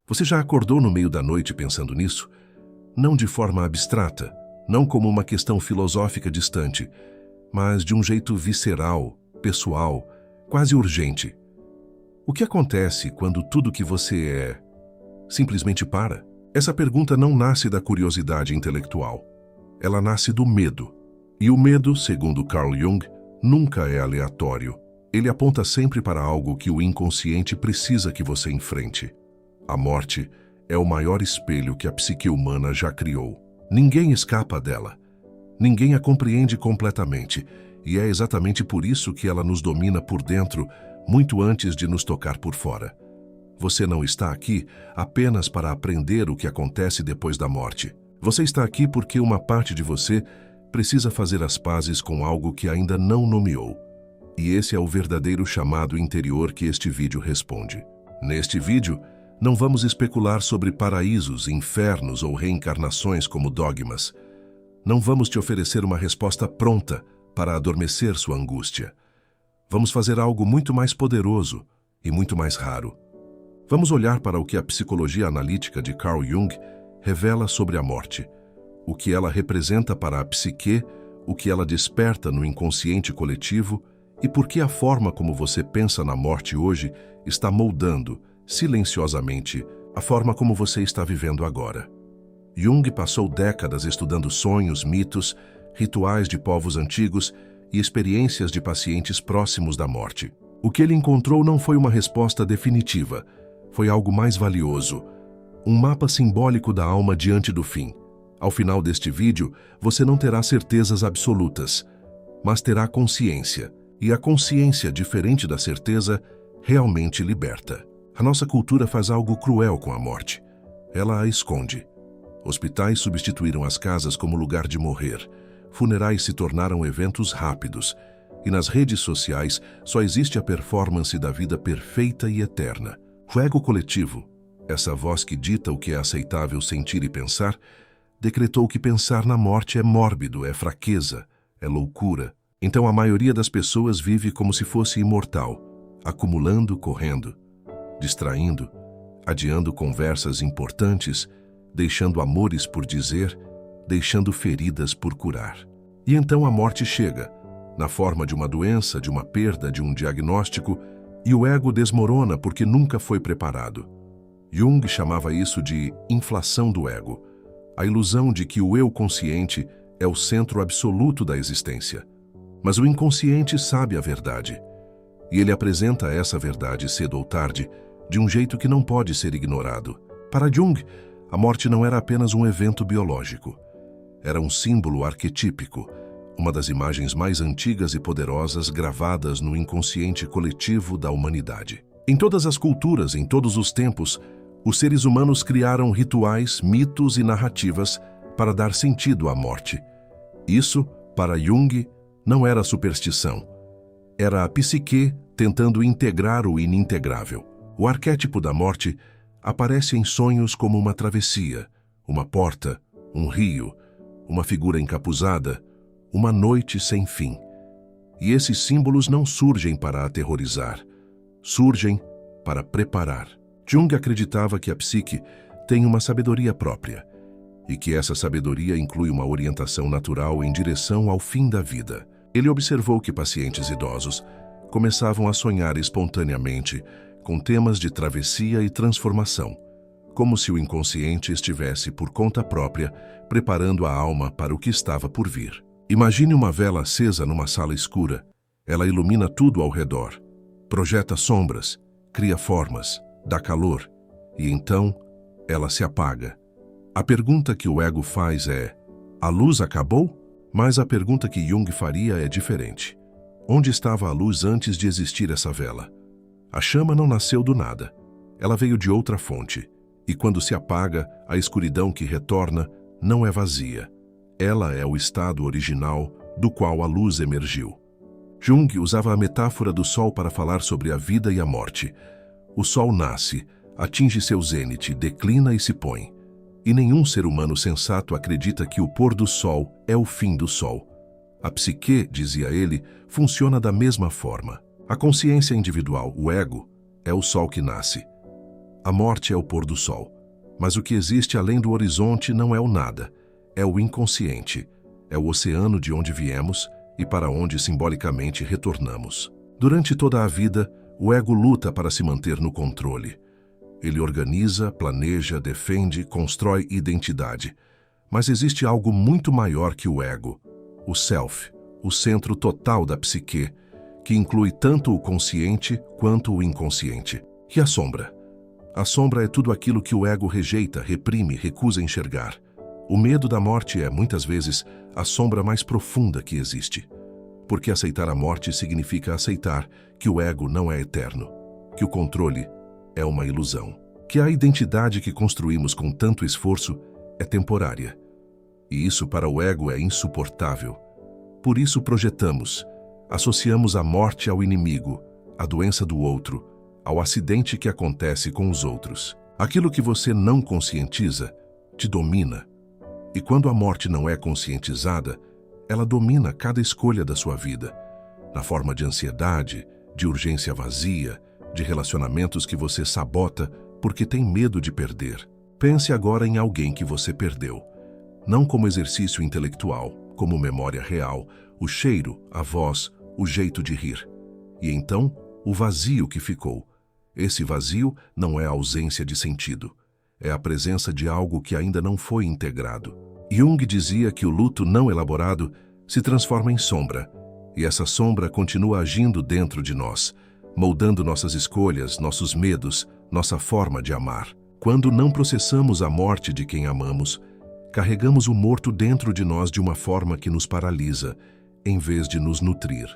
Você já acordou no meio da noite pensando nisso? Não de forma abstrata, não como uma questão filosófica distante, mas de um jeito visceral, pessoal, quase urgente. O que acontece quando tudo que você é simplesmente para? Essa pergunta não nasce da curiosidade intelectual. Ela nasce do medo. E o medo, segundo Carl Jung, nunca é aleatório. Ele aponta sempre para algo que o inconsciente precisa que você enfrente. A morte é o maior espelho que a psique humana já criou. Ninguém escapa dela. Ninguém a compreende completamente, e é exatamente por isso que ela nos domina por dentro, muito antes de nos tocar por fora. Você não está aqui apenas para aprender o que acontece depois da morte. Você está aqui porque uma parte de você precisa fazer as pazes com algo que ainda não nomeou. E esse é o verdadeiro chamado interior que este vídeo responde. Neste vídeo, não vamos especular sobre paraísos, infernos ou reencarnações como dogmas. Não vamos te oferecer uma resposta pronta para adormecer sua angústia. Vamos fazer algo muito mais poderoso e muito mais raro. Vamos olhar para o que a psicologia analítica de Carl Jung revela sobre a morte, o que ela representa para a psique, o que ela desperta no inconsciente coletivo e por que a forma como você pensa na morte hoje está moldando, silenciosamente, a forma como você está vivendo agora. Jung passou décadas estudando sonhos, mitos, rituais de povos antigos e experiências de pacientes próximos da morte. O que ele encontrou não foi uma resposta definitiva, foi algo mais valioso, um mapa simbólico da alma diante do fim. Ao final deste vídeo, você não terá certezas absolutas, mas terá consciência, e a consciência, diferente da certeza, realmente liberta. A nossa cultura faz algo cruel com a morte. Ela a esconde. Hospitais substituíram as casas como lugar de morrer. Funerais se tornaram eventos rápidos. E nas redes sociais só existe a performance da vida perfeita e eterna. O ego coletivo, essa voz que dita o que é aceitável sentir e pensar, decretou que pensar na morte é mórbido, é fraqueza, é loucura. Então a maioria das pessoas vive como se fosse imortal, acumulando, correndo, distraindo, adiando conversas importantes, deixando amores por dizer, deixando feridas por curar. E então a morte chega, na forma de uma doença, de uma perda, de um diagnóstico, e o ego desmorona porque nunca foi preparado. Jung chamava isso de inflação do ego, a ilusão de que o eu consciente é o centro absoluto da existência. Mas o inconsciente sabe a verdade, e ele apresenta essa verdade cedo ou tarde, de um jeito que não pode ser ignorado. Para Jung, a morte não era apenas um evento biológico. Era um símbolo arquetípico, uma das imagens mais antigas e poderosas gravadas no inconsciente coletivo da humanidade. Em todas as culturas, em todos os tempos, os seres humanos criaram rituais, mitos e narrativas para dar sentido à morte. Isso, para Jung, não era superstição. Era a psique tentando integrar o inintegrável. O arquétipo da morte aparece em sonhos como uma travessia, uma porta, um rio, uma figura encapuzada, uma noite sem fim. E esses símbolos não surgem para aterrorizar, surgem para preparar. Jung acreditava que a psique tem uma sabedoria própria e que essa sabedoria inclui uma orientação natural em direção ao fim da vida. Ele observou que pacientes idosos começavam a sonhar espontaneamente com temas de travessia e transformação, como se o inconsciente estivesse por conta própria preparando a alma para o que estava por vir. Imagine uma vela acesa numa sala escura. Ela ilumina tudo ao redor, projeta sombras, cria formas, dá calor, e então ela se apaga. A pergunta que o ego faz é: a luz acabou? Mas a pergunta que Jung faria é diferente. Onde estava a luz antes de existir essa vela? A chama não nasceu do nada. Ela veio de outra fonte. E quando se apaga, a escuridão que retorna não é vazia. Ela é o estado original do qual a luz emergiu. Jung usava a metáfora do sol para falar sobre a vida e a morte. O sol nasce, atinge seu zênite, declina e se põe. E nenhum ser humano sensato acredita que o pôr do sol é o fim do sol. A psique, dizia ele, funciona da mesma forma. A consciência individual, o ego, é o sol que nasce. A morte é o pôr do sol. Mas o que existe além do horizonte não é o nada. É o inconsciente. É o oceano de onde viemos e para onde simbolicamente retornamos. Durante toda a vida, o ego luta para se manter no controle. Ele organiza, planeja, defende, constrói identidade. Mas existe algo muito maior que o ego, o self, o centro total da psique, que inclui tanto o consciente quanto o inconsciente. E a sombra? A sombra é tudo aquilo que o ego rejeita, reprime, recusa enxergar. O medo da morte é, muitas vezes, a sombra mais profunda que existe. Porque aceitar a morte significa aceitar que o ego não é eterno, que o controle é uma ilusão, que a identidade que construímos com tanto esforço é temporária. E isso para o ego é insuportável. Por isso projetamos, associamos a morte ao inimigo, à doença do outro, ao acidente que acontece com os outros. Aquilo que você não conscientiza te domina. E quando a morte não é conscientizada, ela domina cada escolha da sua vida, na forma de ansiedade, de urgência vazia, de relacionamentos que você sabota porque tem medo de perder. Pense agora em alguém que você perdeu, não como exercício intelectual, como memória real, o cheiro, a voz, o jeito de rir. E então, o vazio que ficou. Esse vazio não é a ausência de sentido, é a presença de algo que ainda não foi integrado. Jung dizia que o luto não elaborado se transforma em sombra, e essa sombra continua agindo dentro de nós, moldando nossas escolhas, nossos medos, nossa forma de amar. Quando não processamos a morte de quem amamos, carregamos o morto dentro de nós de uma forma que nos paralisa, em vez de nos nutrir.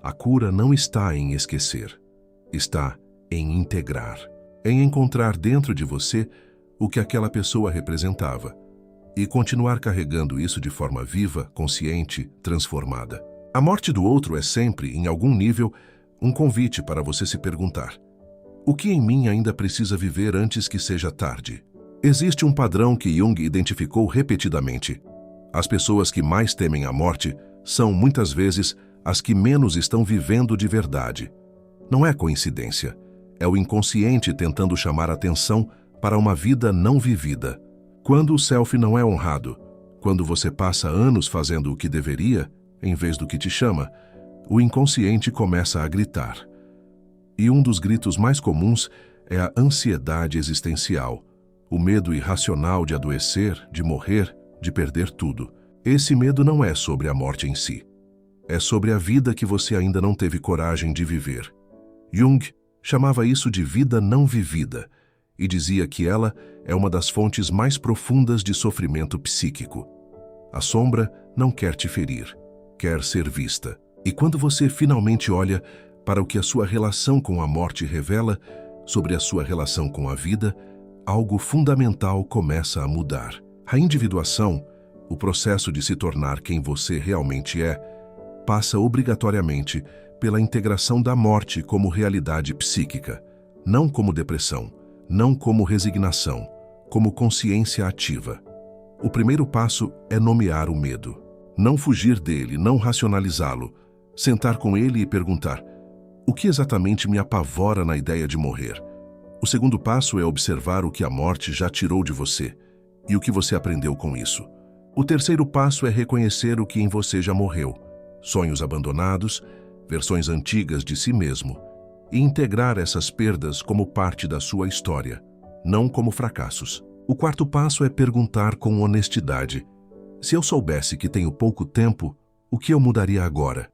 A cura não está em esquecer, está em integrar, em encontrar dentro de você o que aquela pessoa representava e continuar carregando isso de forma viva, consciente, transformada. A morte do outro é sempre, em algum nível, um convite para você se perguntar: o que em mim ainda precisa viver antes que seja tarde? Existe um padrão que Jung identificou repetidamente. As pessoas que mais temem a morte são, muitas vezes, as que menos estão vivendo de verdade. Não é coincidência. É o inconsciente tentando chamar atenção para uma vida não vivida. Quando o self não é honrado, quando você passa anos fazendo o que deveria, em vez do que te chama, o inconsciente começa a gritar. E um dos gritos mais comuns é a ansiedade existencial, o medo irracional de adoecer, de morrer, de perder tudo. Esse medo não é sobre a morte em si. É sobre a vida que você ainda não teve coragem de viver. Jung chamava isso de vida não vivida e dizia que ela é uma das fontes mais profundas de sofrimento psíquico. A sombra não quer te ferir, quer ser vista. E quando você finalmente olha para o que a sua relação com a morte revela sobre a sua relação com a vida, algo fundamental começa a mudar. A individuação, o processo de se tornar quem você realmente é, passa obrigatoriamente pela integração da morte como realidade psíquica, não como depressão, não como resignação, como consciência ativa. O primeiro passo é nomear o medo. Não fugir dele, não racionalizá-lo, sentar com ele e perguntar: o que exatamente me apavora na ideia de morrer? O segundo passo é observar o que a morte já tirou de você e o que você aprendeu com isso. O terceiro passo é reconhecer o que em você já morreu, sonhos abandonados, versões antigas de si mesmo, e integrar essas perdas como parte da sua história, não como fracassos. O quarto passo é perguntar com honestidade: se eu soubesse que tenho pouco tempo, o que eu mudaria agora?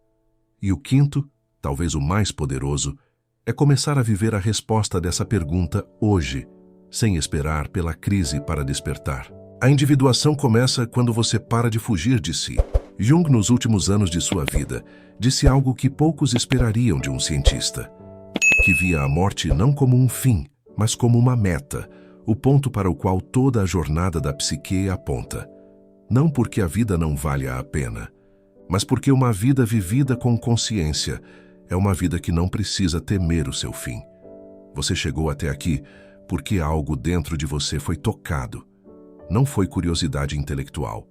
E o quinto, talvez o mais poderoso, é começar a viver a resposta dessa pergunta hoje, sem esperar pela crise para despertar. A individuação começa quando você para de fugir de si. Jung, nos últimos anos de sua vida, disse algo que poucos esperariam de um cientista, que via a morte não como um fim, mas como uma meta, o ponto para o qual toda a jornada da psique aponta. Não porque a vida não valha a pena, mas porque uma vida vivida com consciência é uma vida que não precisa temer o seu fim. Você chegou até aqui porque algo dentro de você foi tocado. Não foi curiosidade intelectual,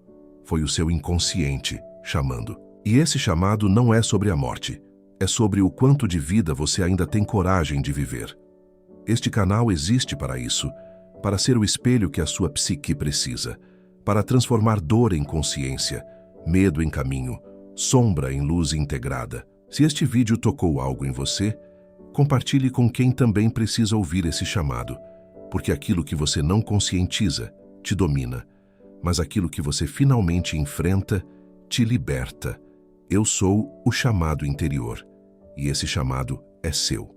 foi o seu inconsciente chamando. E esse chamado não é sobre a morte, é sobre o quanto de vida você ainda tem coragem de viver. Este canal existe para isso, para ser o espelho que a sua psique precisa, para transformar dor em consciência, medo em caminho, sombra em luz integrada. Se este vídeo tocou algo em você, compartilhe com quem também precisa ouvir esse chamado, porque aquilo que você não conscientiza te domina, mas aquilo que você finalmente enfrenta te liberta. Eu sou o chamado interior, e esse chamado é seu.